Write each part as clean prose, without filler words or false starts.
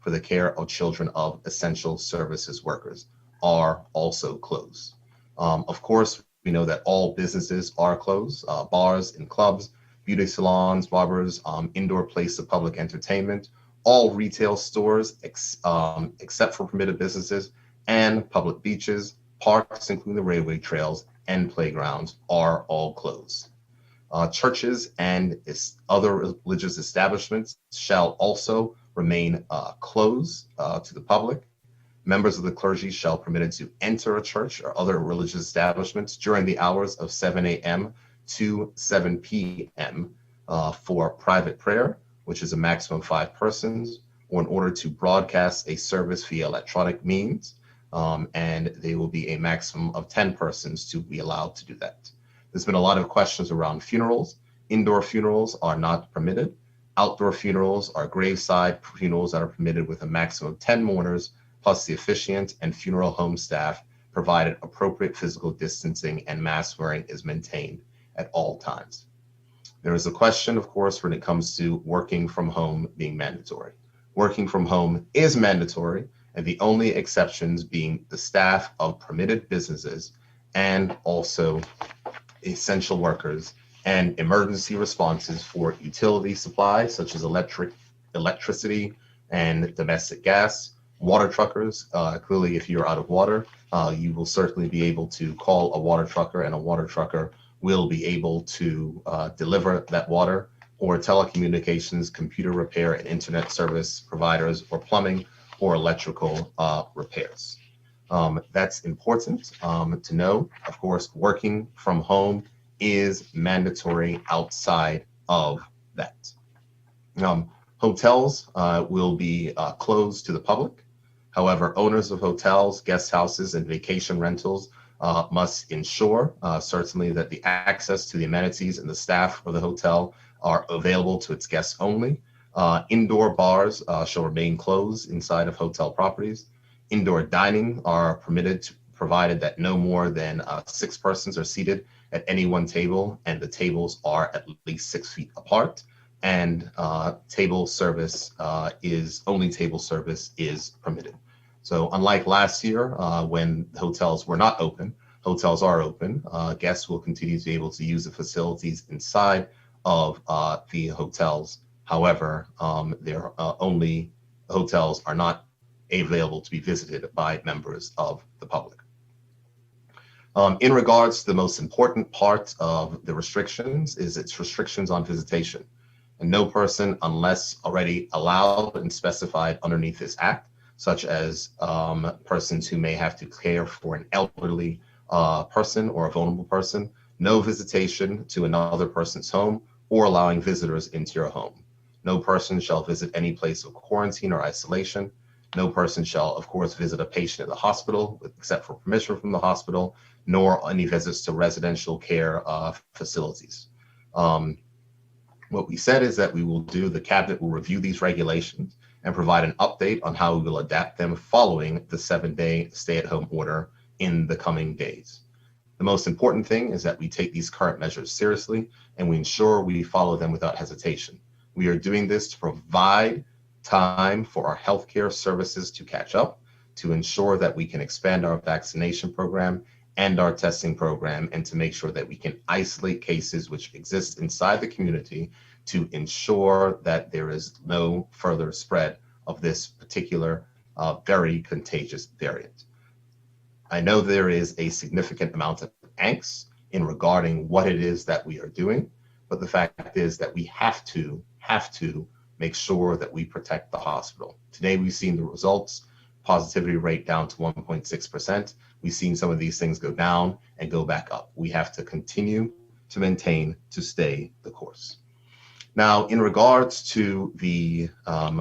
for the care of children of essential services workers are also closed. Of course, we know that all businesses are closed, bars and clubs, beauty salons, barbers, indoor place of public entertainment, all retail stores except for permitted businesses, and public beaches, parks, including the railway trails, and playgrounds are all closed. Churches and other religious establishments shall also remain closed to the public. Members of the clergy shall be permitted to enter a church or other religious establishments during the hours of 7 a.m. to 7 p.m. For private prayer, which is a maximum of 5 persons, or in order to broadcast a service via electronic means, and they will be a maximum of 10 persons to be allowed to do that. There's been a lot of questions around funerals. Indoor funerals are not permitted. Outdoor funerals are graveside funerals that are permitted with a maximum of 10 mourners, plus the officiant and funeral home staff, provided appropriate physical distancing and mask wearing is maintained at all times. There is a question, of course, when it comes to working from home being mandatory. Working from home is mandatory, and the only exceptions being the staff of permitted businesses and also essential workers and emergency responses for utility supplies such as electricity and domestic gas. Water truckers, clearly if you're out of water, you will certainly be able to call a water trucker, and a water trucker will be able to deliver that water, or telecommunications, computer repair, and internet service providers, or plumbing or electrical repairs. That's important to know. Of course, working from home is mandatory outside of that. Hotels will be closed to the public. However, owners of hotels, guest houses, and vacation rentals must ensure certainly that the access to the amenities and the staff of the hotel are available to its guests only. Indoor bars shall remain closed inside of hotel properties. Indoor dining are permitted, provided that no more than 6 persons are seated at any one table, and the tables are at least 6 feet apart. And table service is permitted. So unlike last year, when hotels were not open, hotels are open. Guests will continue to be able to use the facilities inside of the hotels. However, hotels are not available to be visited by members of the public. In regards to the most important part of the restrictions is its restrictions on visitation. And no person, unless already allowed and specified underneath this act, such as persons who may have to care for an elderly person or a vulnerable person, no visitation to another person's home or allowing visitors into your home. No person shall visit any place of quarantine or isolation. No person shall, of course, visit a patient at the hospital except for permission from the hospital, nor any visits to residential care facilities. What we said is that the cabinet will review these regulations and provide an update on how we will adapt them following the 7-day stay-at-home order in the coming days. The most important thing is that we take these current measures seriously and we ensure we follow them without hesitation. We are doing this to provide time for our healthcare services to catch up, to ensure that we can expand our vaccination program and our testing program, and to make sure that we can isolate cases which exist inside the community to ensure that there is no further spread of this particular very contagious variant. I know there is a significant amount of angst in regarding what it is that we are doing, but the fact is that we have to make sure that we protect the hospital. Today we've seen the results, positivity rate down to 1.6%. We've seen some of these things go down and go back up. We have to continue to maintain, to stay the course. Now, in regards to the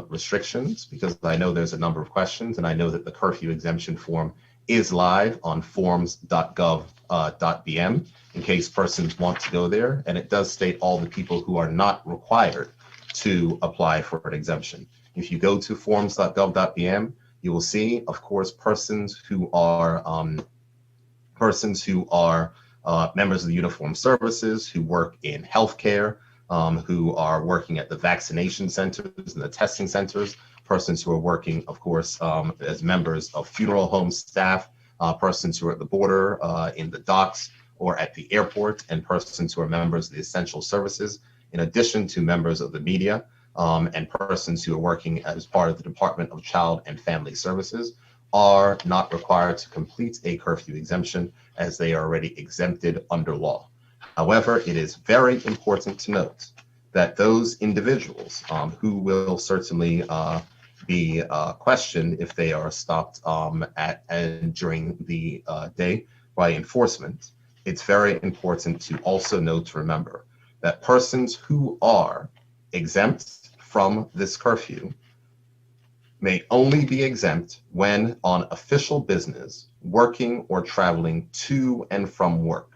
restrictions, because I know there's a number of questions, and I know that the curfew exemption form is live on forms.gov.bm in case persons want to go there. And it does state all the people who are not required to apply for an exemption. If you go to forms.gov.bm, you will see, of course, persons who are members of the uniformed services, who work in healthcare, who are working at the vaccination centers and the testing centers persons who are working, of course, as members of funeral home staff, persons who are at the border, in the docks, or at the airport, and persons who are members of the essential services, in addition to members of the media, and persons who are working as part of the Department of Child and Family Services, are not required to complete a curfew exemption, as they are already exempted under law. However, it is very important to note that those individuals, who will certainly be questioned if they are stopped during the day by enforcement, it's very important to also note to remember that persons who are exempt from this curfew may only be exempt when on official business, working or traveling to and from work.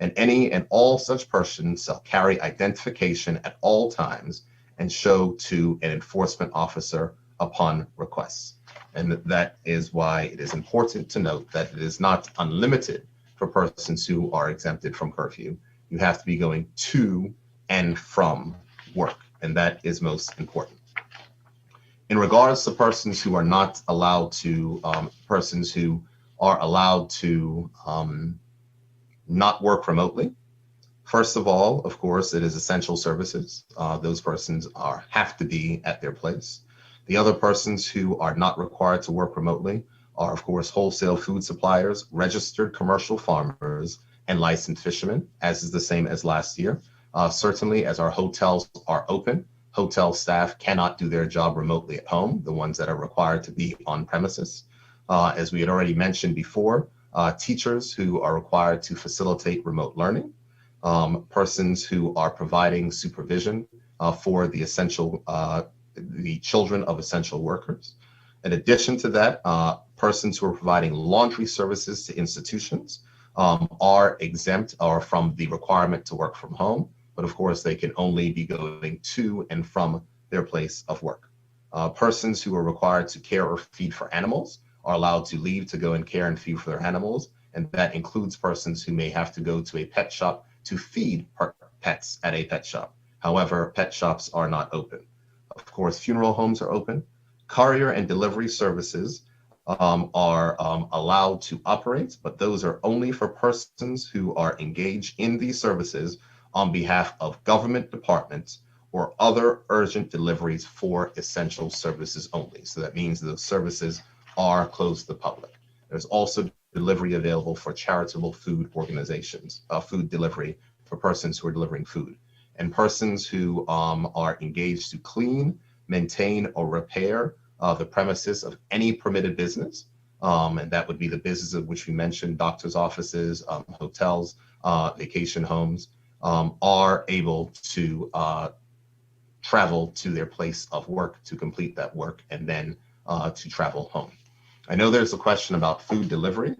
And any and all such persons shall carry identification at all times and show to an enforcement officer upon request. And that is why it is important to note that it is not unlimited for persons who are exempted from curfew. You have to be going to and from work, and that is most important. In regards to persons who are not allowed to, persons who are allowed to not work remotely, first of all, of course, it is essential services. Those persons have to be at their place. The other persons who are not required to work remotely are, of course, wholesale food suppliers, registered commercial farmers, and licensed fishermen, as is the same as last year. Certainly, as our hotels are open, hotel staff cannot do their job remotely at home, the ones that are required to be on premises. As we had already mentioned before, teachers who are required to facilitate remote learning, persons who are providing supervision for the children of essential workers. In addition to that, persons who are providing laundry services to institutions are exempt or from the requirement to work from home, but of course they can only be going to and from their place of work. Persons who are required to care or feed for animals are allowed to leave to go and care and feed for their animals, and that includes persons who may have to go to a pet shop to feed pets at a pet shop. However, pet shops are not open. Of course, funeral homes are open. Courier and delivery services are allowed to operate, but those are only for persons who are engaged in these services on behalf of government departments or other urgent deliveries for essential services only. So that means those services are closed to the public. There's also delivery available for charitable food organizations, food delivery for persons who are delivering food, and persons who are engaged to clean, maintain, or repair the premises of any permitted business. And that would be the business of which we mentioned, doctors' offices, hotels, vacation homes, are able to travel to their place of work to complete that work and then to travel home. I know there's a question about food delivery.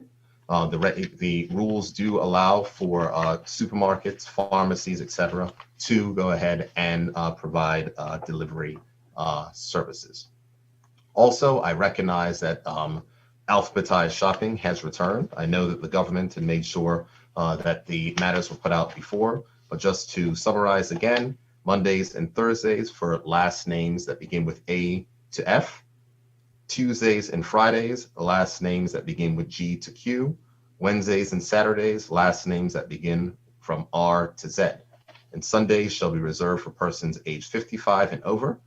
The rules do allow for supermarkets, pharmacies, etc., to go ahead and provide delivery services. Also, I recognize that alphabetized shopping has returned. I know that the government had made sure that the matters were put out before, but just to summarize again, Mondays and Thursdays for last names that begin with A to F. Tuesdays and Fridays, last names that begin with G to Q. Wednesdays and Saturdays, last names that begin from R to Z. And Sundays shall be reserved for persons aged 55 and over,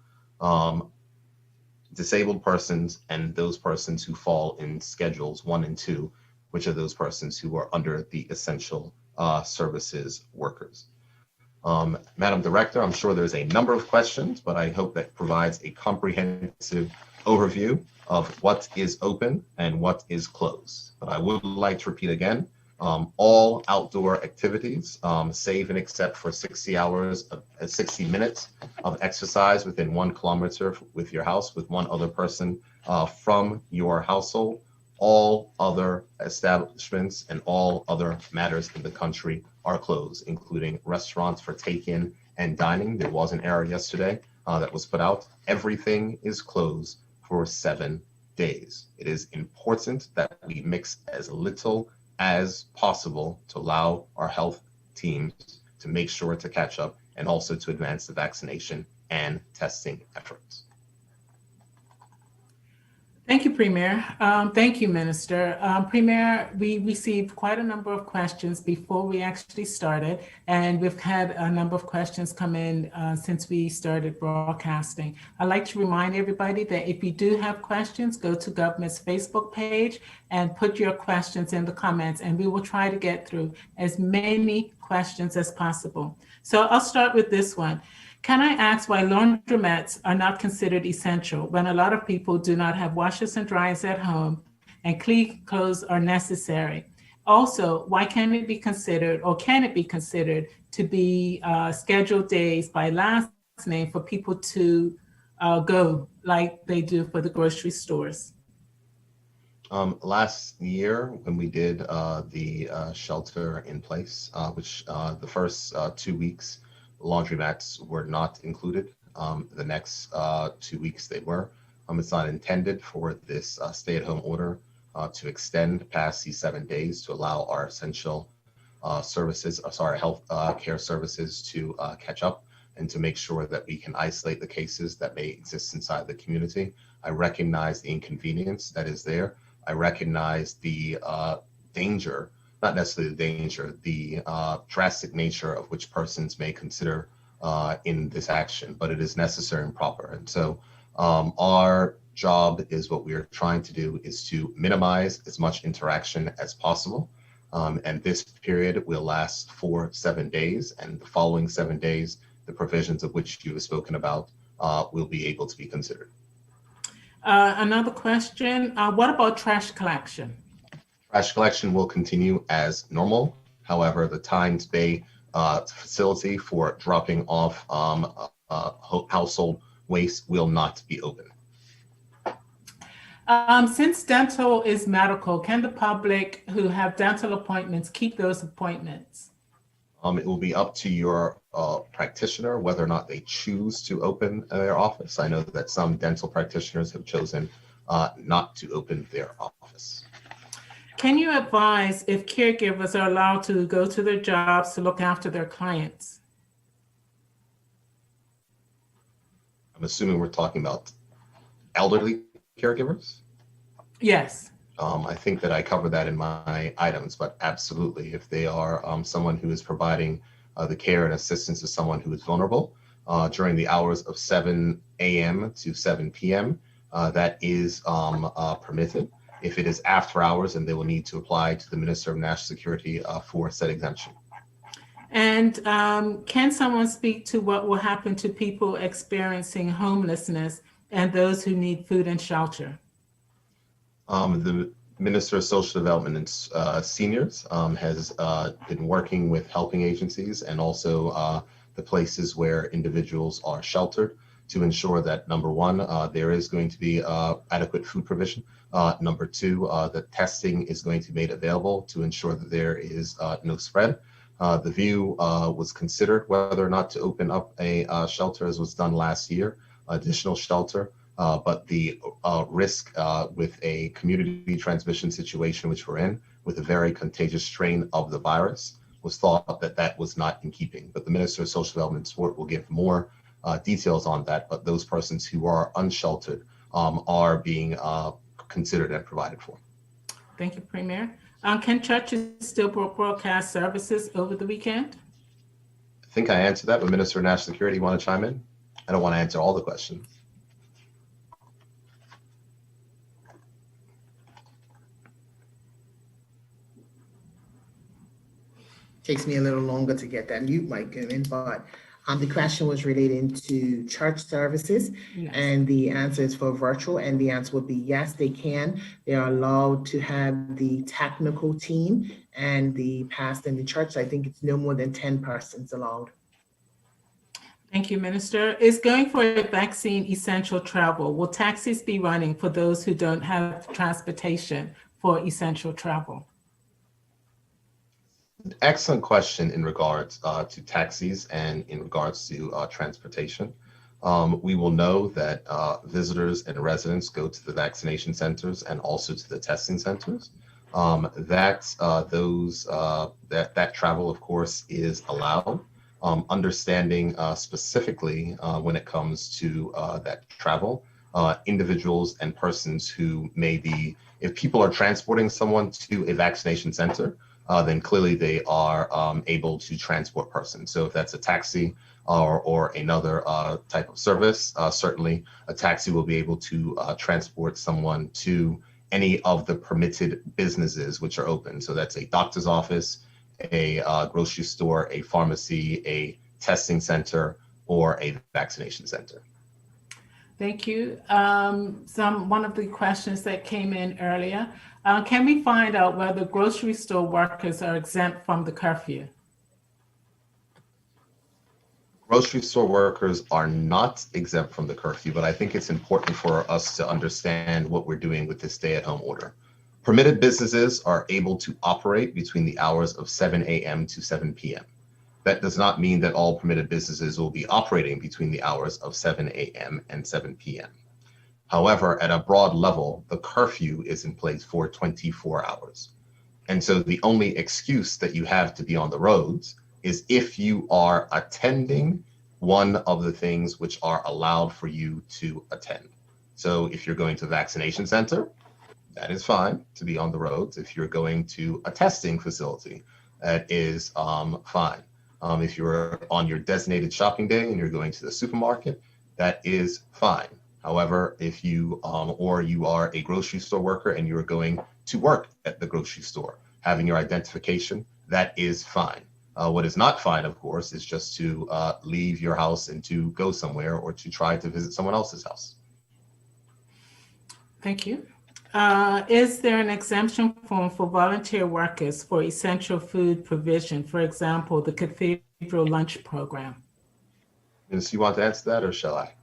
disabled persons, and those persons who fall in schedules 1 and 2, which are those persons who are under the essential services workers. Madam Director, I'm sure there's a number of questions, but I hope that provides a comprehensive overview of what is open and what is closed. But I would like to repeat again, all outdoor activities, save and except for 60 minutes of exercise within 1 kilometer with your house with one other person from your household. All other establishments and all other matters in the country are closed, including restaurants for take-in and dining. There was an error yesterday that was put out. Everything is closed for 7 days. It is important that we mix as little as possible to allow our health teams to make sure to catch up and also to advance the vaccination and testing efforts. Premier. Thank you, Minister. Premier, we received quite a number of questions before we actually started, and we've had a number of questions come in since we started broadcasting. I'd like to remind everybody that if you do have questions, go to government's Facebook page and put your questions in the comments, and we will try to get through as many questions as possible. So I'll start with this one. Can I ask why laundromats are not considered essential when a lot of people do not have washers and dryers at home and clean clothes are necessary? Also, why can it be considered, or can it be considered to be scheduled days by last name for people to go like they do for the grocery stores? Last year, when we did the shelter in place, which the first 2 weeks, laundromats were not included. The next 2 weeks they were. It's not intended for this stay-at-home order to extend past these 7 days to allow our essential health care services to catch up and to make sure that we can isolate the cases that may exist inside the community. I recognize the inconvenience that is there. I recognize the danger, not necessarily the danger, the drastic nature of which persons may consider in this action, but it is necessary and proper. And so our job is, what we are trying to do is to minimize as much interaction as possible. And this period will last for 7 days, and the following 7 days, the provisions of which you have spoken about will be able to be considered. Another question, what about trash collection? Trash collection will continue as normal. However, the Tynes Bay facility for dropping off household waste will not be open. Since dental is medical, can the public who have dental appointments keep those appointments? It will be up to your practitioner whether or not they choose to open their office. I know that some dental practitioners have chosen not to open their office. Can you advise if caregivers are allowed to go to their jobs to look after their clients? I'm assuming we're talking about elderly caregivers? Yes. I think that I covered that in my items, but absolutely, if they are someone who is providing the care and assistance to someone who is vulnerable during the hours of 7 a.m. to 7 p.m., that is permitted. If it is after hours, then they will need to apply to the Minister of National Security for said exemption. And can someone speak to what will happen to people experiencing homelessness and those who need food and shelter? The Minister of Social Development and Seniors has been working with helping agencies and also the places where individuals are sheltered to ensure that, number one, there is going to be adequate food provision. Number two, the testing is going to be made available to ensure that there is no spread. The view was considered whether or not to open up a shelter, as was done last year, additional shelter. But the risk with a community transmission situation, which we're in, with a very contagious strain of the virus, was thought that that was not in keeping. But the Minister of Social Development and Sport will give more details on that. But those persons who are unsheltered are being considered and provided for. Thank you, Premier. Can churches still broadcast services over the weekend? I think I answered that, but Minister of National Security, you want to chime in? I don't want to answer all the questions. Takes me a little longer to get that mute mic going, but the question was relating to church services. Yes. And the answer is for virtual, and the answer would be yes, they can. They are allowed to have the technical team and the pastor in the church. I think it's no more than 10 persons allowed. Thank you, Minister. Is going for a vaccine essential travel? Will taxis be running for those who don't have transportation for essential travel? Excellent question in regards to taxis and in regards to transportation. We will know that visitors and residents go to the vaccination centers and also to the testing centers. That travel, of course, is allowed. Understanding specifically when it comes to that travel, individuals and persons who may be, if people are transporting someone to a vaccination center, then clearly they are able to transport persons. So if that's a taxi or another type of service, certainly a taxi will be able to transport someone to any of the permitted businesses which are open. So that's a doctor's office, a grocery store, a pharmacy, a testing center, or a vaccination center. Thank you. One of the questions that came in earlier, can we find out whether grocery store workers are exempt from the curfew? Grocery store workers are not exempt from the curfew, but I think it's important for us to understand what we're doing with this stay-at-home order. Permitted businesses are able to operate between the hours of 7 a.m. to 7 p.m. That does not mean that all permitted businesses will be operating between the hours of 7 a.m. and 7 p.m. However, at a broad level, the curfew is in place for 24 hours. And so the only excuse that you have to be on the roads is if you are attending one of the things which are allowed for you to attend. So if you're going to a vaccination center, that is fine to be on the roads. If you're going to a testing facility, that is fine. If you're on your designated shopping day and you're going to the supermarket, that is fine. However, if you or you are a grocery store worker and you're going to work at the grocery store, having your identification, that is fine. What is not fine, of course, is just to leave your house and to go somewhere or to try to visit someone else's house. Thank you. Is there an exemption form for volunteer workers for essential food provision? For example, the Cathedral Lunch Program. Ms. You want to answer that or shall I?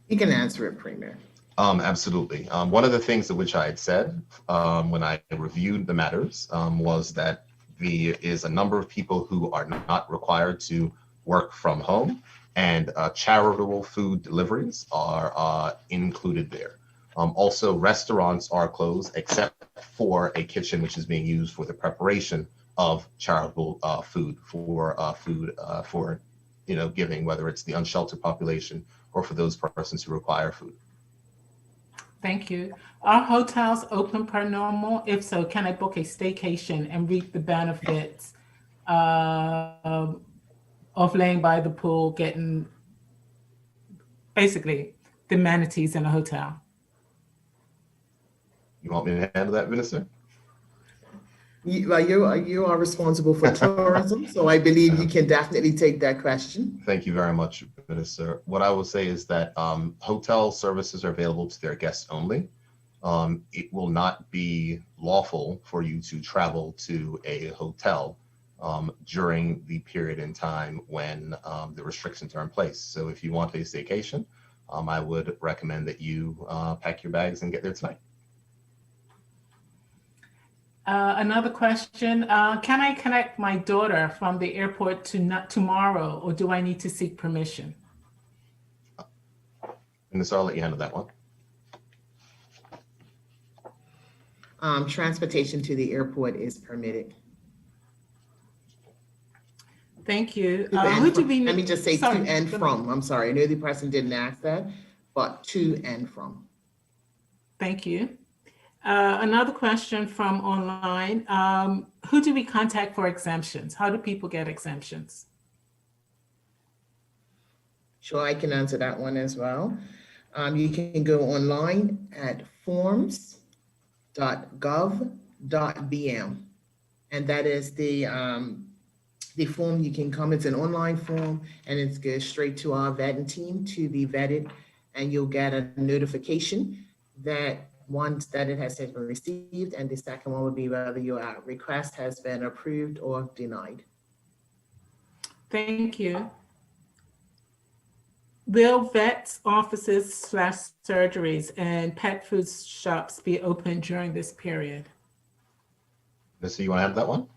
You can answer it, Premier. Absolutely. One of the things that which I had said when I reviewed the matters was that there is a number of people who are not required to work from home, and charitable food deliveries are included there. Also, restaurants are closed except for a kitchen which is being used for the preparation of charitable food for giving, whether it's the unsheltered population or for those persons who require food. Thank you. Are hotels open per normal? If so, can I book a staycation and reap the benefits of laying by the pool, getting basically the amenities in a hotel? You want me to handle that, Minister? You are responsible for tourism, so I believe you can definitely take that question. Thank you very much, Minister. What I will say is that hotel services are available to their guests only. It will not be lawful for you to travel to a hotel during the period in time when the restrictions are in place. So if you want a staycation, I would recommend that you pack your bags and get there tonight. Another question, can I connect my daughter from the airport to not tomorrow, or do I need to seek permission? Minister, I'll let you handle that one. Transportation to the airport is permitted. Thank you. Let me just say to and from. I'm sorry, I know the person didn't ask that, but to and from. Thank you. Another question from online. Who do we contact for exemptions? How do people get exemptions? Sure, I can answer that one as well. You can go online at forms.gov.bm, and that is the form you can come. It's an online form, and it goes straight to our vetting team to be vetted, and you'll get a notification that once that it has been received, and the second one would be whether your request has been approved or denied. Thank you. Will vets offices / surgeries and pet food shops be open during this period? So you want to have that one?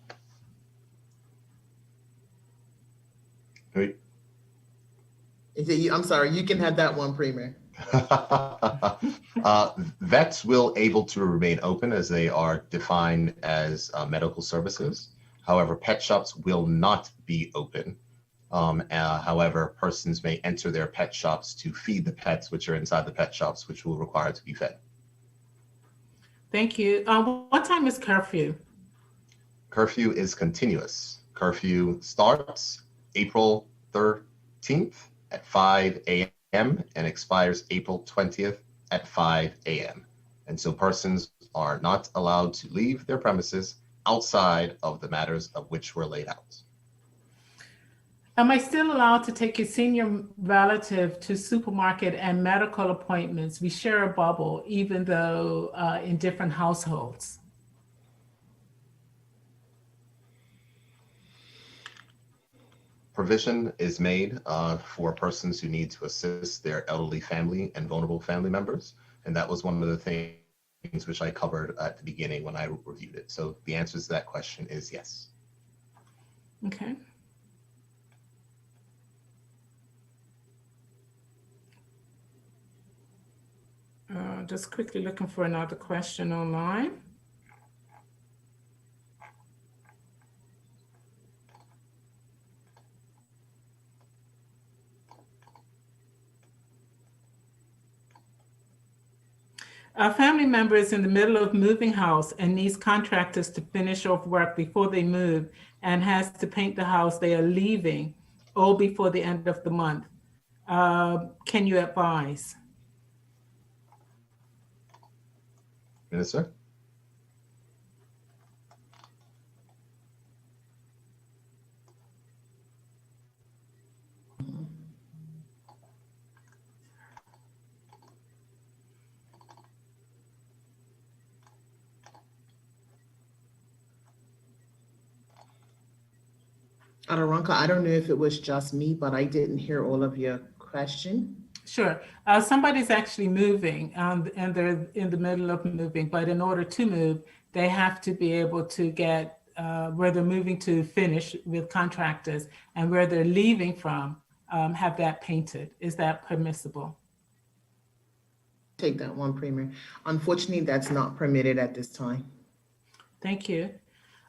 I'm sorry, you can have that one, Premier. Vets will able to remain open as they are defined as medical services. However, pet shops will not be open However, persons may enter their pet shops to feed the pets which are inside the pet shops, which will require to be fed. Thank you. What time is curfew? Curfew is continuous. Curfew starts April 13th at 5 a.m. and expires April 20th at 5 a.m. And so persons are not allowed to leave their premises outside of the matters of which were laid out. Am I still allowed to take a senior relative to supermarket and medical appointments? We share a bubble, even though in different households. Provision is made for persons who need to assist their elderly family and vulnerable family members. And that was one of the things which I covered at the beginning when I reviewed it. So the answer to that question is yes. Okay. Just quickly looking for another question online. A family member is in the middle of moving house and needs contractors to finish off work before they move and has to paint the house they are leaving all before the end of the month. Can you advise? Minister? Aderonka, I don't know if it was just me, but I didn't hear all of your question. Sure. Somebody's actually moving and they're in the middle of moving, but in order to move, they have to be able to get where they're moving to finish with contractors and where they're leaving from, have that painted. Is that permissible? Take that one, Premier. Unfortunately, that's not permitted at this time. Thank you.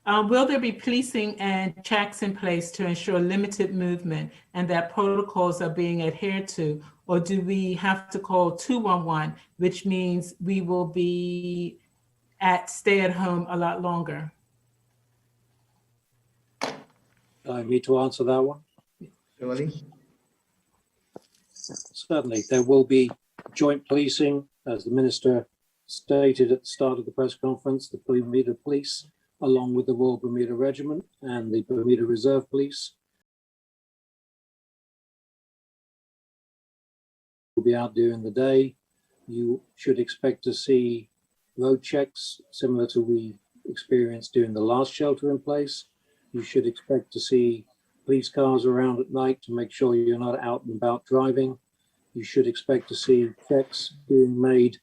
Will there be policing and checks in place to ensure limited movement and that protocols are being adhered to? Or do we have to call 211, which means we will be at stay at home a lot longer? Me to answer that one? Surely. Certainly, there will be joint policing, as the Minister stated at the start of the press conference. The Bermuda Police, along with the Royal Bermuda Regiment and the Bermuda Reserve Police, will be out during the day. You should expect to see road checks similar to we experienced during the last shelter in place. You should expect to see police cars around at night to make sure you're not out and about driving. You should expect to see checks being made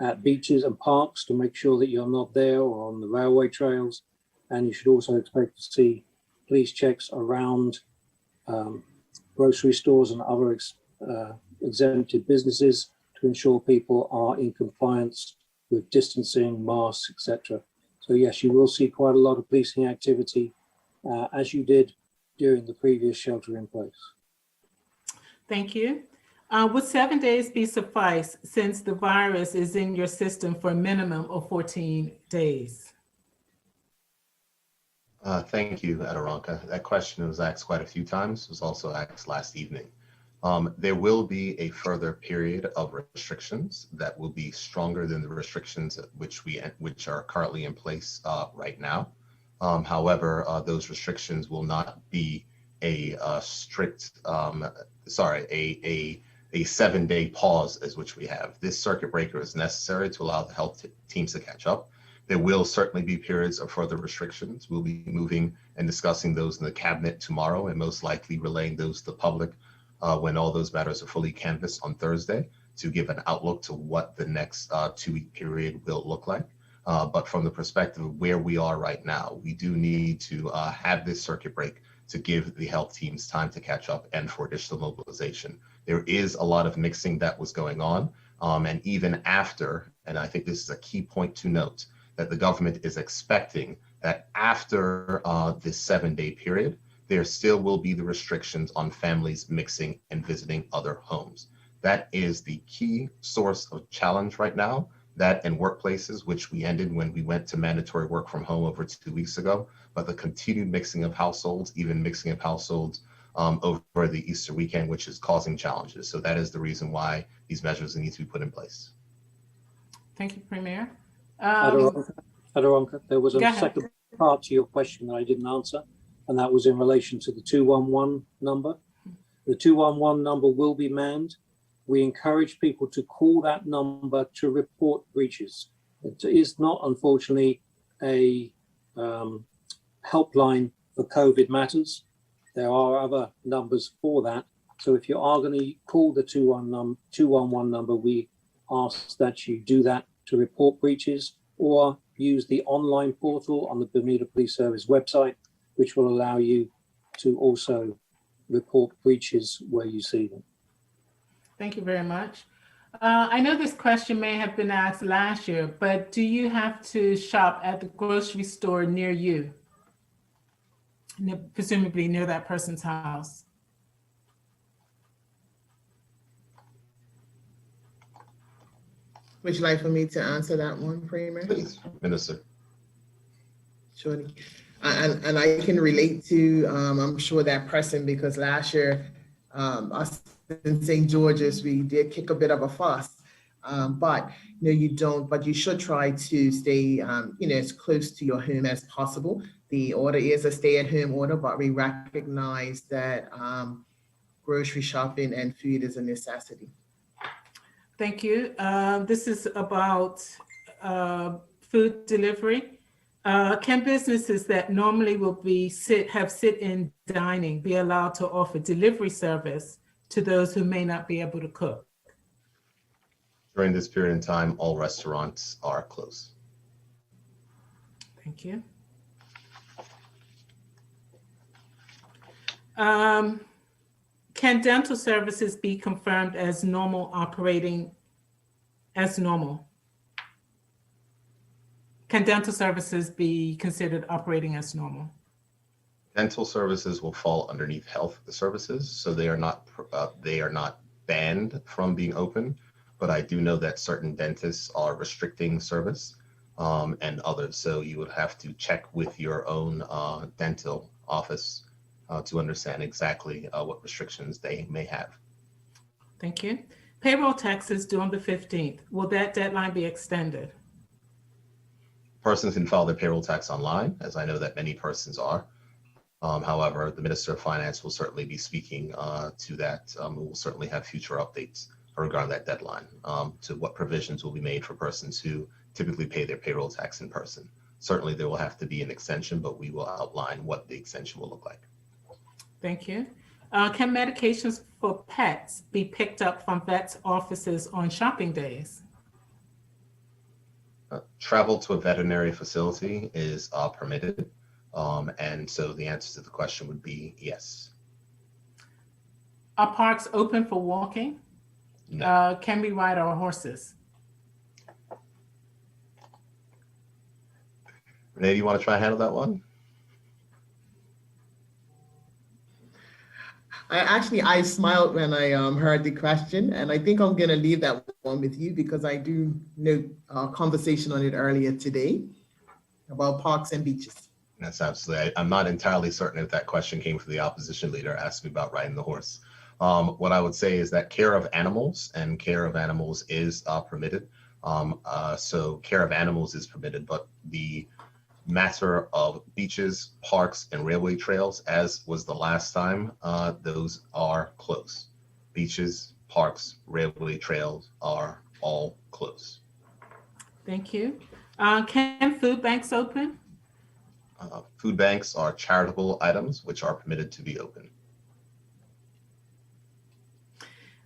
at beaches and parks to make sure that you're not there or on the railway trails. And you should also expect to see police checks around grocery stores and other exempted businesses to ensure people are in compliance with distancing, masks, etc. So yes, you will see quite a lot of policing activity as you did during the previous shelter in place. Thank you. Would 7 days be suffice since the virus is in your system for a minimum of 14 days? Thank you, Aderonka. That question was asked quite a few times. It was also asked last evening. There will be a further period of restrictions that will be stronger than the restrictions which are currently in place right now. However, those restrictions will not be a strict, a 7-day pause as which we have. This circuit breaker is necessary to allow the health teams to catch up. There will certainly be periods of further restrictions. We'll be moving and discussing those in the cabinet tomorrow and most likely relaying those to the public when all those matters are fully canvassed on Thursday to give an outlook to what the next 2-week period will look like. But from the perspective of where we are right now, we do need to have this circuit break to give the health teams time to catch up and for additional mobilization. There is a lot of mixing that was going on. And even after, and I think this is a key point to note, that the government is expecting that after this 7-day period, there still will be the restrictions on families mixing and visiting other homes. That is the key source of challenge right now. That and workplaces, which we ended when we went to mandatory work from home over 2 weeks ago, but the continued mixing of households, even mixing of households over the Easter weekend, which is causing challenges. So that is the reason why these measures need to be put in place. Thank you, Premier. Aderonka, there was a Go ahead. second part to your question that I didn't answer, and that was in relation to the 211 number. The 211 number will be manned. We encourage people to call that number to report breaches. It is not, unfortunately, a helpline for COVID matters. There are other numbers for that. So if you are going to call the 211 number, we ask that you do that to report breaches, or use the online portal on the Bermuda Police Service website, which will allow you to also report breaches where you see them. Thank you very much. I know this question may have been asked last year, but do you have to shop at the grocery store near you? Presumably near that person's house. Would you like for me to answer that one, Premier? Please, Minister. Sure. And I can relate to, I'm sure, that person, because last year, us in St. George's, we did kick a bit of a fuss. But you should try to stay, as close to your home as possible. The order is a stay-at-home order, but we recognize that grocery shopping and food is a necessity. Thank you. This is about food delivery. Can businesses that normally will have sit-in dining be allowed to offer delivery service to those who may not be able to cook? During this period in time, all restaurants are closed. Thank you. Can dental services be confirmed as normal operating as normal? Can dental services be considered operating as normal? Dental services will fall underneath health services, so they are not banned from being open. But I do know that certain dentists are restricting service and others. So you would have to check with your own dental office to understand exactly what restrictions they may have. Thank you. Payroll taxes due on the 15th. Will that deadline be extended? Persons can file their payroll tax online, as I know that many persons are. However, the Minister of Finance will certainly be speaking to that. We will certainly have future updates regarding that deadline, to what provisions will be made for persons who typically pay their payroll tax in person. Certainly there will have to be an extension, but we will outline what the extension will look like. Thank you. Can medications for pets be picked up from vets' offices on shopping days? Travel to a veterinary facility is permitted. And so the answer to the question would be yes. Are parks open for walking? No. Can we ride our horses? Renee, do you want to try and handle that one? I smiled when I heard the question, and I think I'm going to leave that one with you, because I do know a conversation on it earlier today about parks and beaches. That's absolutely. I'm not entirely certain if that question came from the opposition leader asking about riding the horse. What I would say is that care of animals is permitted. So care of animals is permitted, but the matter of beaches, parks, and railway trails, as was the last time, those are closed. Beaches, parks, railway trails are all closed. Thank you. Can food banks open? Food banks are charitable items which are permitted to be open.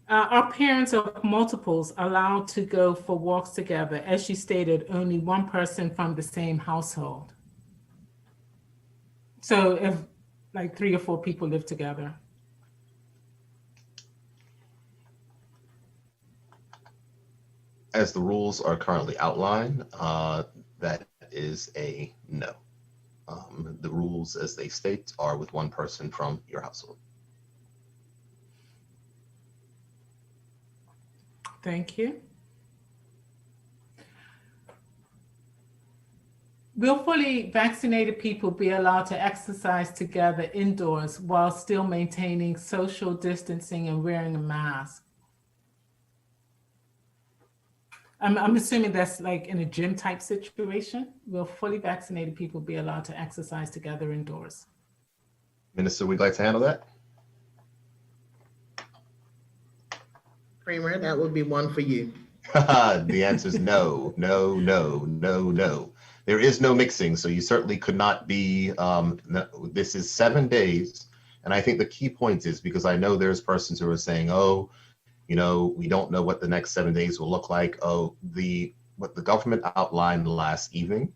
Are parents of multiples allowed to go for walks together? As you stated, only one person from the same household. So if like 3 or 4 people live together. As the rules are currently outlined, that is a no. The rules as they state are with one person from your household. Thank you. Will fully vaccinated people be allowed to exercise together indoors while still maintaining social distancing and wearing a mask? I'm assuming that's like in a gym type situation. Will fully vaccinated people be allowed to exercise together indoors? Minister, would you like to handle that? Kramer, that would be one for you. The answer is no, no, no, no, no. There is no mixing, so you certainly could not be, this is 7 days. And I think the key point is, because I know there's persons who are saying, oh, you know, we don't know what the next 7 days will look like. Oh, what the government outlined last evening,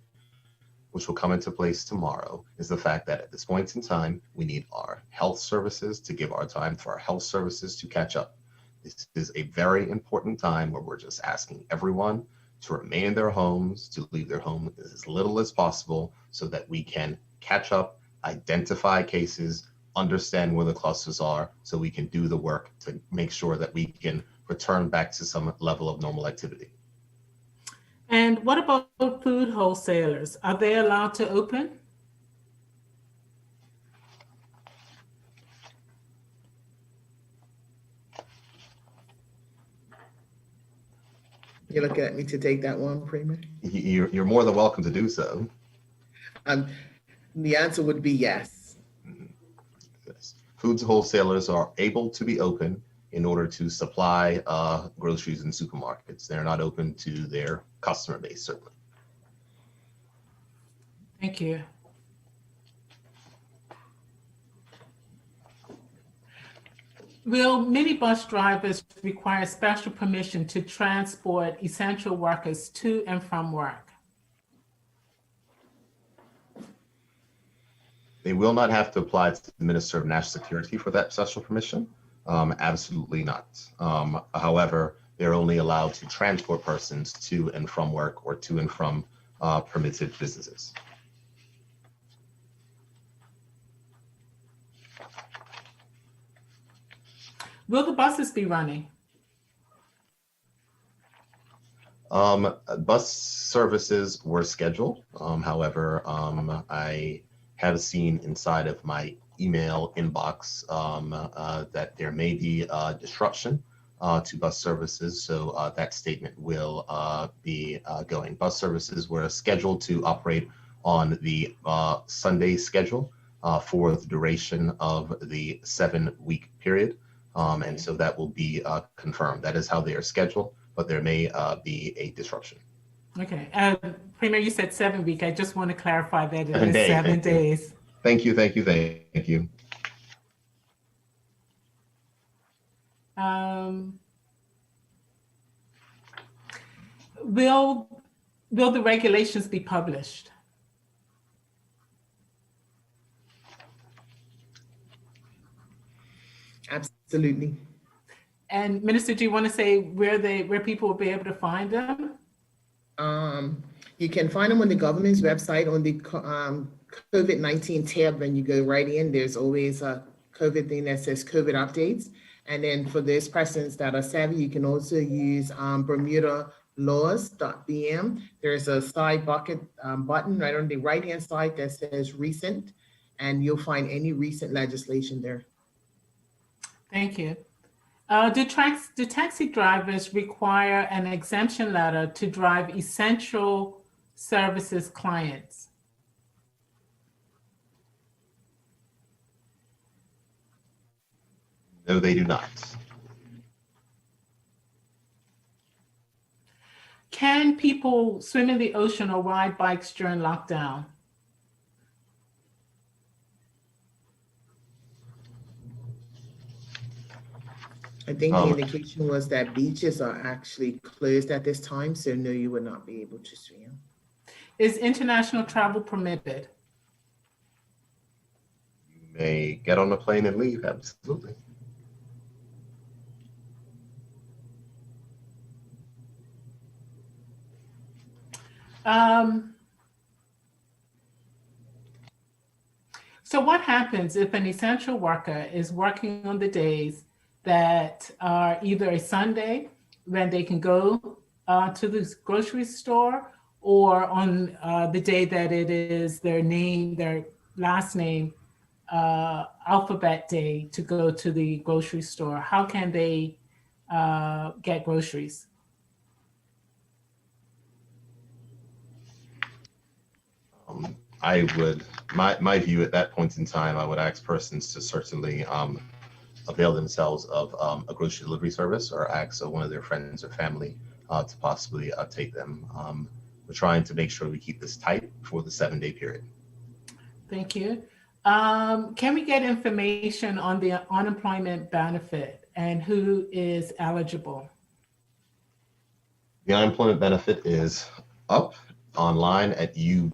which will come into place tomorrow, is the fact that at this point in time, we need our health services to give our time for our health services to catch up. This is a very important time where we're just asking everyone to remain in their homes, to leave their home as little as possible so that we can catch up, identify cases, understand where the clusters are, so we can do the work to make sure that we can return back to some level of normal activity. And what about food wholesalers? Are they allowed to open? You're looking at me to take that one, Kramer? You're more than welcome to do so. The answer would be yes. Yes. Foods wholesalers are able to be open in order to supply groceries in supermarkets. They're not open to their customer base, certainly. Thank you. Will minibus drivers require special permission to transport essential workers to and from work? They will not have to apply to the Minister of National Security for that special permission. Absolutely not. However, they're only allowed to transport persons to and from work or to and from permitted businesses. Will the buses be running? Bus services were scheduled. However, I have seen inside of my email inbox that there may be disruption to bus services. So that statement will be going. Bus services were scheduled to operate on the Sunday schedule for the duration of the 7-week period. And so that will be confirmed. That is how they are scheduled, but there may be a disruption. Okay. Premier, you said 7 week. I just want to clarify that it 7 is days. 7 days. Thank you, thank you, thank you. Will the regulations be published? Absolutely. And Minister, do you want to say where people will be able to find them? You can find them on the government's website on the COVID-19 tab. When you go right in, there's always a COVID thing that says COVID updates. And then for those persons that are savvy, you can also use Bermuda laws.bm. There's a side bucket button right on the right-hand side that says recent, and you'll find any recent legislation there. Thank you. Do taxi drivers require an exemption letter to drive essential services clients? No, they do not. Can people swim in the ocean or ride bikes during lockdown? I think the indication was that beaches are actually closed at this time, so no, you would not be able to swim. Is international travel permitted? You may get on a plane and leave, absolutely. So what happens if an essential worker is working on the days that are either a Sunday when they can go to the grocery store, or on the day that it is their name, their last name, alphabet day to go to the grocery store? How can they get groceries? I would, my view at that point in time, I would ask persons to certainly avail themselves of a grocery delivery service, or ask one of their friends or family to possibly take them. We're trying to make sure we keep this tight for the 7-day period. Thank you. Can we get information on the unemployment benefit and who is eligible? The unemployment benefit is up online at uba.gov.bm.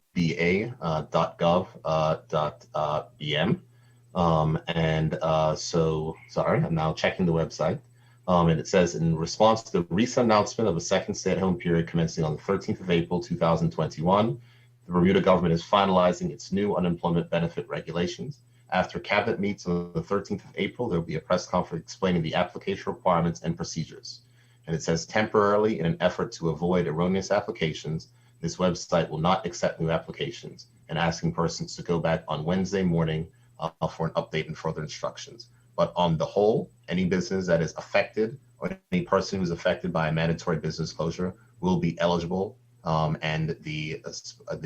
So, sorry, I'm now checking the website. And it says, in response to the recent announcement of a second stay-at-home period commencing on the 13th of April, 2021, the Bermuda government is finalizing its new unemployment benefit regulations. After cabinet meets on the 13th of April, there will be a press conference explaining the application requirements and procedures. And it says, temporarily, in an effort to avoid erroneous applications, this website will not accept new applications, and asking persons to go back on Wednesday morning for an update and further instructions. But on the whole, any business that is affected, or any person who's affected by a mandatory business closure, will be eligible. And the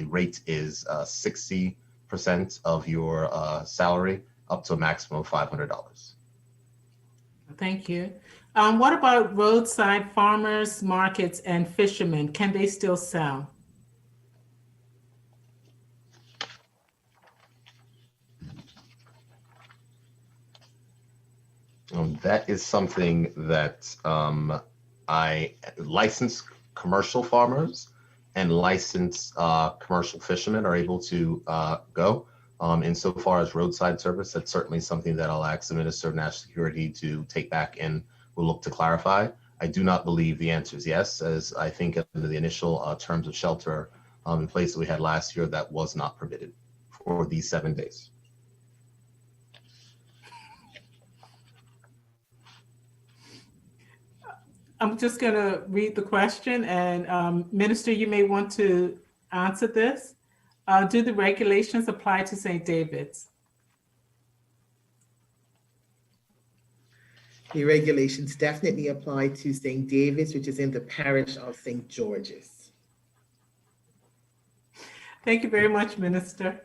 rate is 60% of your salary, up to a maximum of $500. Thank you. What about roadside farmers markets and fishermen? Can they still sell? That is something that licensed commercial farmers and licensed commercial fishermen are able to go. Insofar as roadside service, that's certainly something that I'll ask the Minister of National Security to take back and will look to clarify. I do not believe the answer is yes, as I think under the initial terms of shelter in place that we had last year, that was not permitted for these 7 days. I'm just going to read the question, and Minister, you may want to answer this. Do the regulations apply to St. David's? The regulations definitely apply to St. David's, which is in the parish of St. George's. Thank you very much, Minister.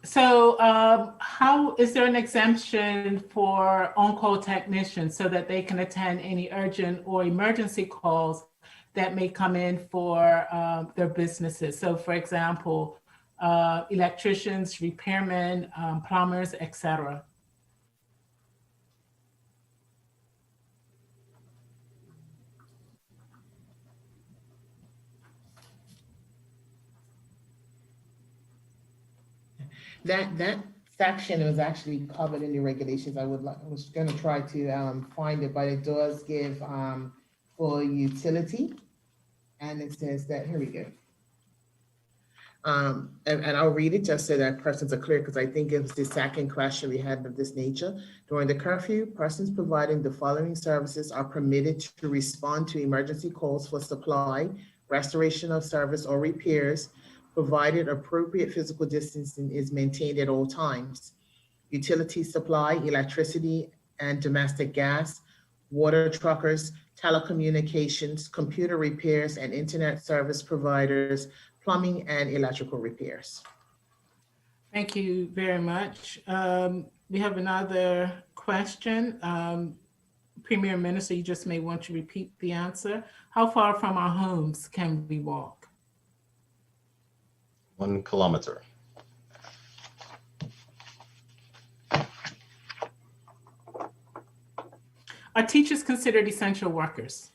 So how is there an exemption for on-call technicians so that they can attend any urgent or emergency calls that may come in for their businesses? So for example, electricians, repairmen, plumbers, etc. That section was actually covered in the regulations. I was going to try to find it, but it does give for utility, and it says that, here we go. And I'll read it just so that persons are clear, because I think it was the second question we had of this nature. During the curfew, persons providing the following services are permitted to respond to emergency calls for supply, restoration of service, or repairs, provided appropriate physical distancing is maintained at all times. Utility supply, electricity and domestic gas, water truckers, telecommunications, computer repairs and internet service providers, plumbing and electrical repairs. Thank you very much. We have another question. Premier Minister, you just may want to repeat the answer. How far from our homes can we walk? 1 kilometer. Are teachers considered essential workers?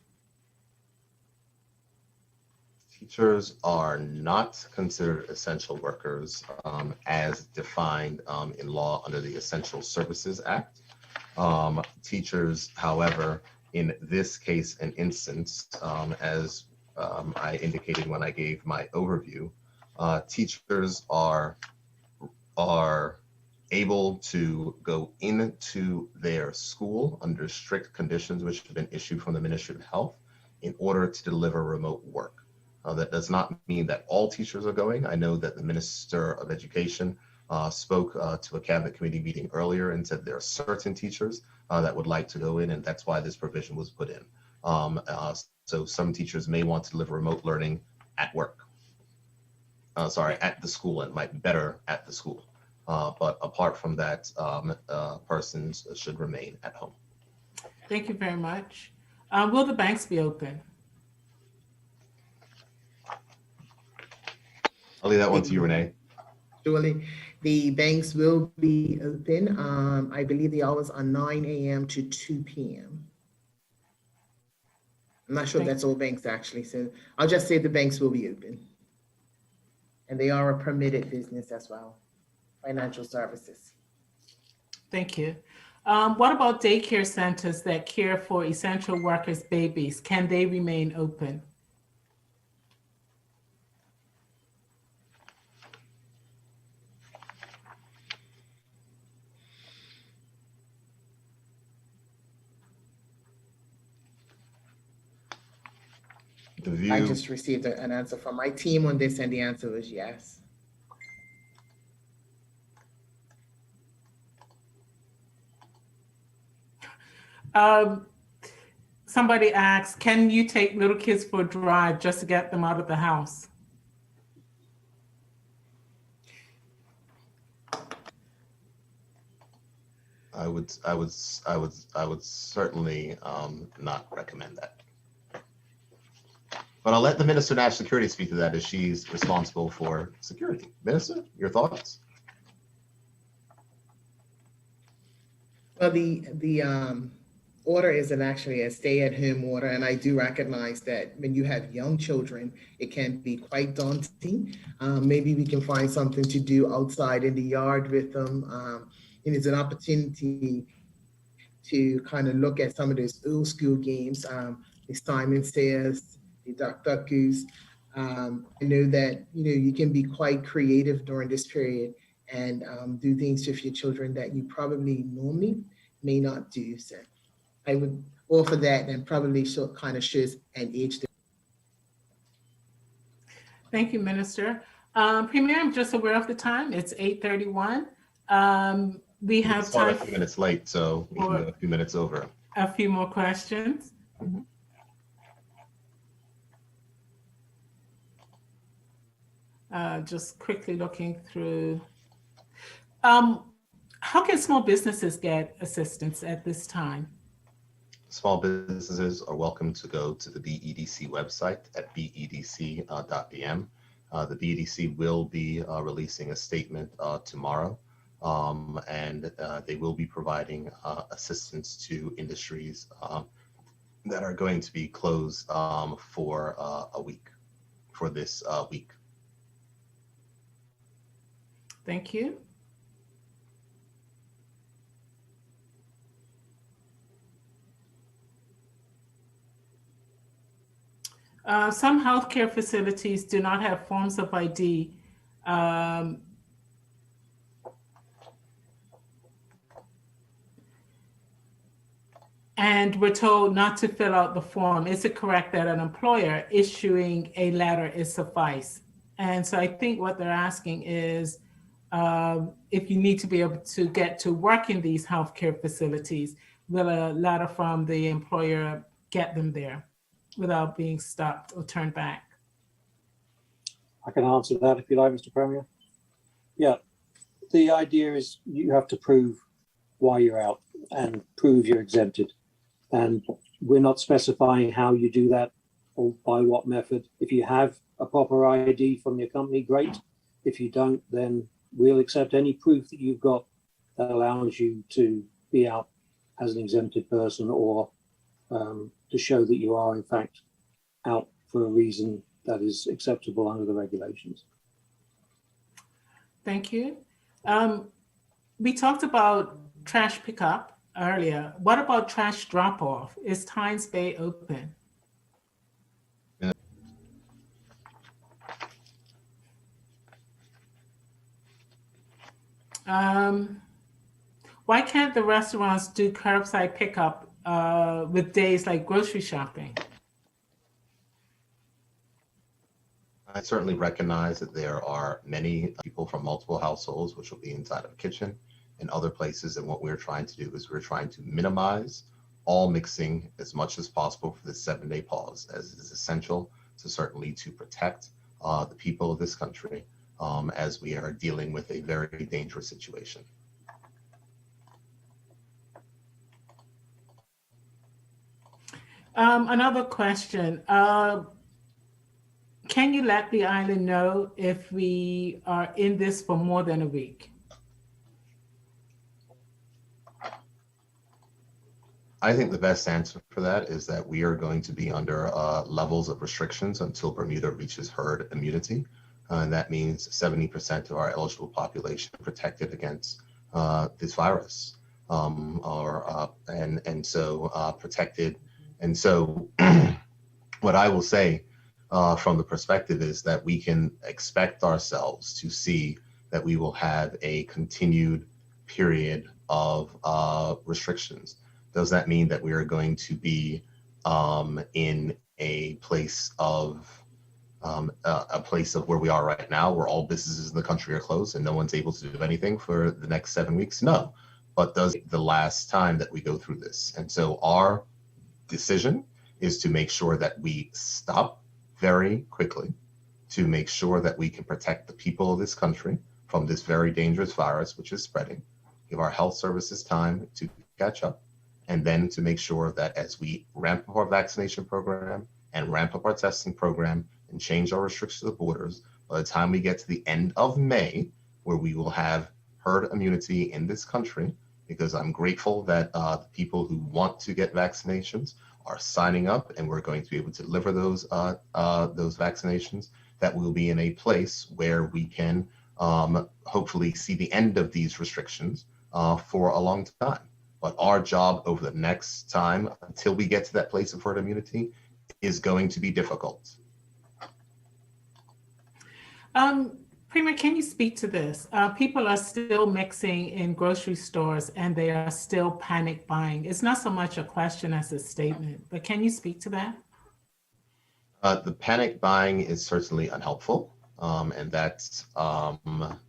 Teachers are not considered essential workers as defined in law under the Essential Services Act. Teachers, however, In this case and instance, as I indicated when I gave my overview, teachers are able to go into their school under strict conditions which have been issued from the Ministry of Health in order to deliver remote work. That does not mean that all teachers are going. I know that the Minister of Education spoke to a cabinet committee meeting earlier and said there are certain teachers that would like to go in, and that's why this provision was put in. So some teachers may want to deliver remote learning at work. At the school, and might be better at the school. But apart from that, persons should remain at home. Thank you very much. Will the banks be open? I'll leave that one to you, Renee. Surely, the banks will be open. I believe the hours are 9 a.m. to 2 p.m. I'm not sure if that's all banks actually, so I'll just say the banks will be open. And they are a permitted business as well, financial services. Thank you. What about daycare centers that care for essential workers' babies? Can they remain open? I just received an answer from my team on this, and the answer was yes. Somebody asked, can you take little kids for a drive just to get them out of the house? I would certainly not recommend that. But I'll let the Minister of National Security speak to that, as she's responsible for security. Minister, your thoughts? Well, the order isn't actually a stay-at-home order, and I do recognize that when you have young children, it can be quite daunting. Maybe we can find something to do outside in the yard with them. And it's an opportunity to kind of look at some of those old school games, the Simon Says, the Duck Goose. I know that you can be quite creative during this period and do things with your children that you probably normally may not do. So I would offer that, and probably kind of shows an age. Thank you, Minister. Premier, I'm just aware of the time. It's 8:31. We have time a few minutes late, so we can go a few minutes over. A few more questions. Mm-hmm. Just quickly looking through. How can small businesses get assistance at this time? Small businesses are welcome to go to the BEDC website at bedc.bm. The BEDC will be releasing a statement tomorrow, and they will be providing assistance to industries that are going to be closed for a week, for this week. Thank you. Some healthcare facilities do not have forms of ID. And we're told not to fill out the form. Is it correct that an employer issuing a letter is suffice? And so I think what they're asking is, if you need to be able to get to work in these healthcare facilities, will a letter from the employer get them there without being stopped or turned back? I can answer that if you like, Mr. Premier. Yeah, the idea is you have to prove why you're out and prove you're exempted. And we're not specifying how you do that or by what method. If you have a proper ID from your company, great. If you don't, then we'll accept any proof that you've got that allows you to be out as an exempted person, or to show that you are in fact out for a reason that is acceptable under the regulations. Thank you. We talked about trash pickup earlier. What about trash drop-off? Is Tynes Bay open? Why can't the restaurants do curbside pickup with days like grocery shopping? I certainly recognize that there are many people from multiple households which will be inside of a kitchen and other places. And what we're trying to do is we're trying to minimize all mixing as much as possible for this 7-day pause, as is essential to certainly to protect the people of this country as we are dealing with a very dangerous situation. Another question. Can you let the island know if we are in this for more than a week? I think the best answer for that is that we are going to be under levels of restrictions until Bermuda reaches herd immunity. And that means 70% of our eligible population protected against this virus, and so protected. And so what I will say from the perspective is that we can expect ourselves to see that we will have a continued period of restrictions. Does that mean that we are going to be in a place of where we are right now, where all businesses in the country are closed and no one's able to do anything for the next 7 weeks? No, but does the last time that we go through this. And so our decision is to make sure that we stop very quickly, to make sure that we can protect the people of this country from this very dangerous virus, which is spreading, give our health services time to catch up, and then to make sure that as we ramp up our vaccination program and ramp up our testing program and change our restrictions to the borders, by the time we get to the end of May, where we will have herd immunity in this country, because I'm grateful that the people who want to get vaccinations are signing up, and we're going to be able to deliver those vaccinations, that we'll be in a place where we can hopefully see the end of these restrictions for a long time. But our job over the next time, until we get to that place of herd immunity, is going to be difficult. Premier, can you speak to this? People are still mixing in grocery stores and they are still panic buying. It's not so much a question as a statement, but can you speak to that? The panic buying is certainly unhelpful, and that's not,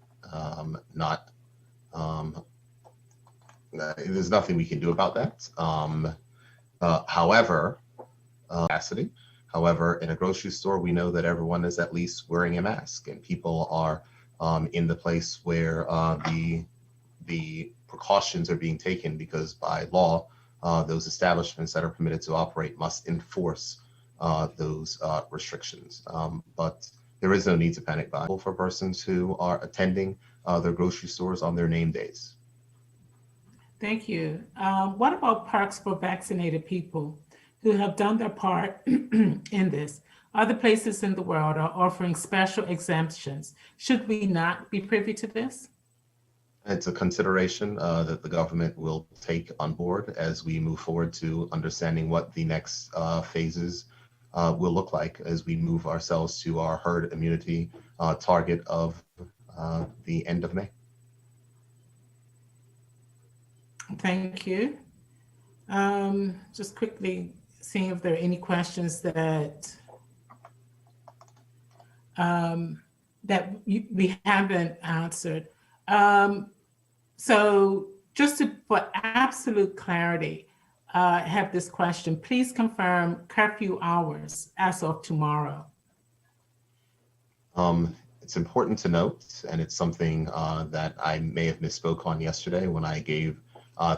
there's nothing we can do about that. However, capacity. However, in a grocery store, we know that everyone is at least wearing a mask, and people are in the place where the precautions are being taken, because by law, those establishments that are permitted to operate must enforce those restrictions. But there is no need to panic buy for persons who are attending their grocery stores on their name days. Thank you. What about perks for vaccinated people who have done their part in this? Other places in the world are offering special exemptions. Should we not be privy to this? It's a consideration that the government will take on board as we move forward to understanding what the next phases will look like as we move ourselves to our herd immunity target of the end of May. Thank you. Just quickly seeing if there are any questions that we haven't answered. So just for absolute clarity, I have this question. Please confirm curfew hours as of tomorrow. It's important to note, and it's something that I may have misspoke on yesterday when I gave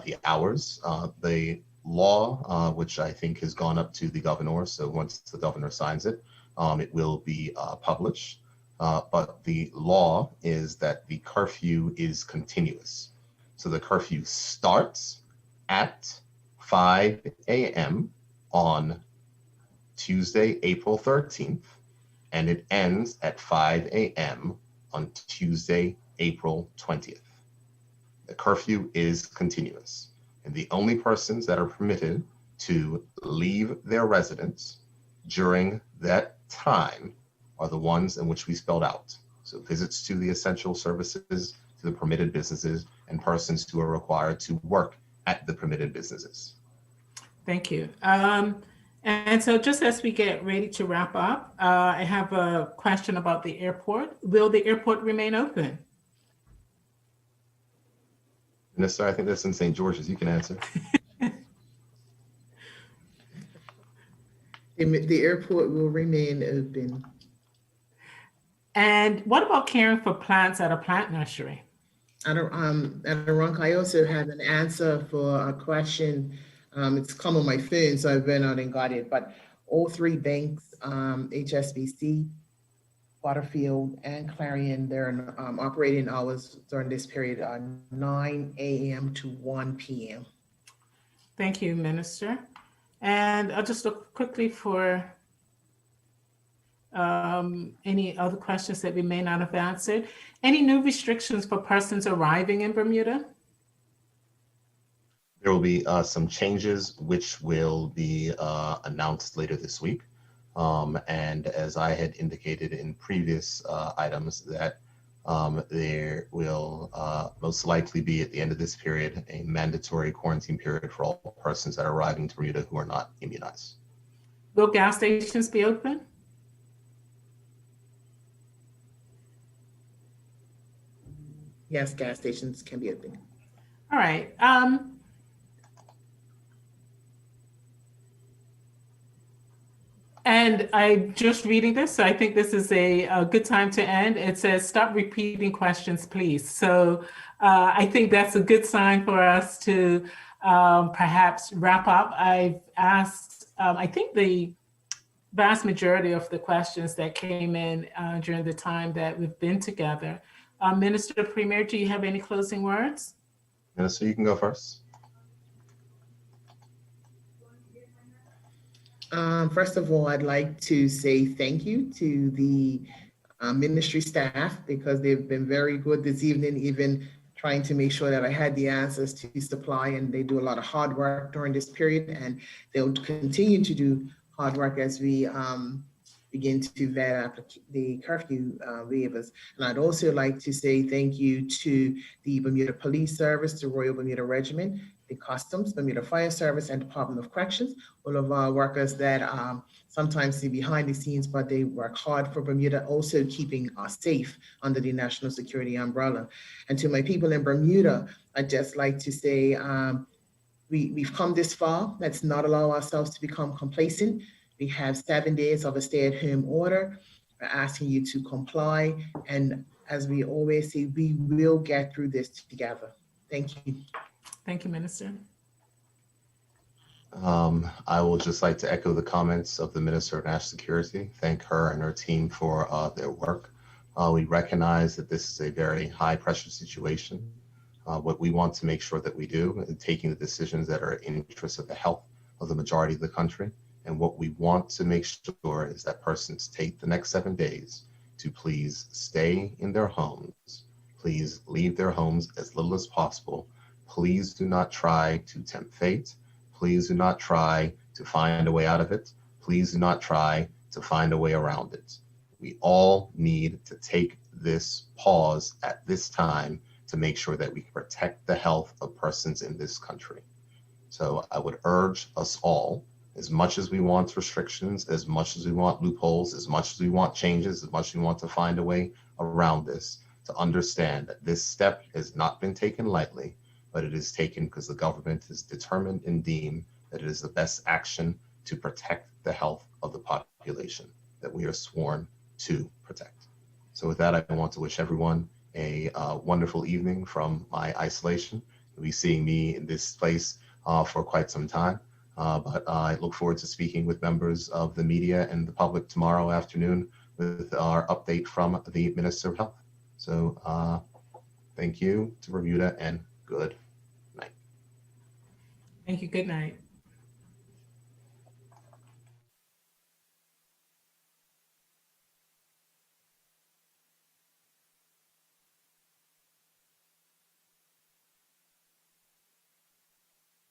the hours. The law, which I think has gone up to the governor, so once the governor signs it, it will be published. But the law is that the curfew is continuous. So the curfew starts at 5 a.m. on Tuesday, April 13th, and it ends at 5 a.m. on Tuesday, April 20th. The curfew is continuous. And the only persons that are permitted to leave their residence during that time are the ones in which we spelled out. So visits to the essential services, to the permitted businesses, and persons who are required to work at the permitted businesses. Thank you. And so just as we get ready to wrap up, I have a question about the airport. Will the airport remain open? Minister, I think that's in St. George's. You can answer. The airport will remain open. And what about caring for plants at a plant nursery? At Aronka, I also have an answer for a question. It's come on my phone, so I went out and got it. But all three banks, HSBC, Waterfield, and Clarion, their operating hours during this period are 9 a.m. to 1 p.m. Thank you, Minister. And I'll just look quickly for any other questions that we may not have answered. Any new restrictions for persons arriving in Bermuda? There will be some changes which will be announced later this week. And as I had indicated in previous items, that there will most likely be at the end of this period a mandatory quarantine period for all persons that are arriving to Bermuda who are not immunized. Will gas stations be open? Yes, gas stations can be open. All right. And I'm just reading this, so I think this is a good time to end. It says, stop repeating questions, please. So I think that's a good sign for us to perhaps wrap up. I've asked, I think the vast majority of the questions that came in during the time that we've been together. Minister Premier, do you have any closing words? Minister, you can go first. First of all, I'd like to say thank you to the ministry staff, because they've been very good this evening, even trying to make sure that I had the answers to supply, and they do a lot of hard work during this period, and they'll continue to do hard work as we begin to vet the curfew waivers. And I'd also like to say thank you to the Bermuda Police Service, the Royal Bermuda Regiment, the Customs, Bermuda Fire Service, and Department of Corrections, all of our workers that sometimes see behind the scenes, but they work hard for Bermuda, also keeping us safe under the national security umbrella. And to my people in Bermuda, I'd just like to say we've come this far. Let's not allow ourselves to become complacent. We have 7 days of a stay-at-home order. We're asking you to comply. And as we always say, we will get through this together. Thank you. Thank you, Minister. I will just like to echo the comments of the Minister of National Security. Thank her and her team for their work. We recognize that this is a very high pressure situation. What we want to make sure that we do is taking the decisions that are in interest of the health of the majority of the country. And what we want to make sure is that persons take the next 7 days to please stay in their homes. Please leave their homes as little as possible. Please do not try to tempt fate. Please do not try to find a way out of it. Please do not try to find a way around it. We all need to take this pause at this time to make sure that we can protect the health of persons in this country. So I would urge us all, as much as we want restrictions, as much as we want loopholes, as much as we want changes, as much as we want to find a way around this, to understand that this step has not been taken lightly, but it is taken because the government is determined and deemed that it is the best action to protect the health of the population that we are sworn to protect. So with that, I want to wish everyone a wonderful evening from my isolation. You'll be seeing me in this place for quite some time. But I look forward to speaking with members of the media and the public tomorrow afternoon with our update from the Minister of Health. So thank you to Bermuda and good night. Thank you. Good night.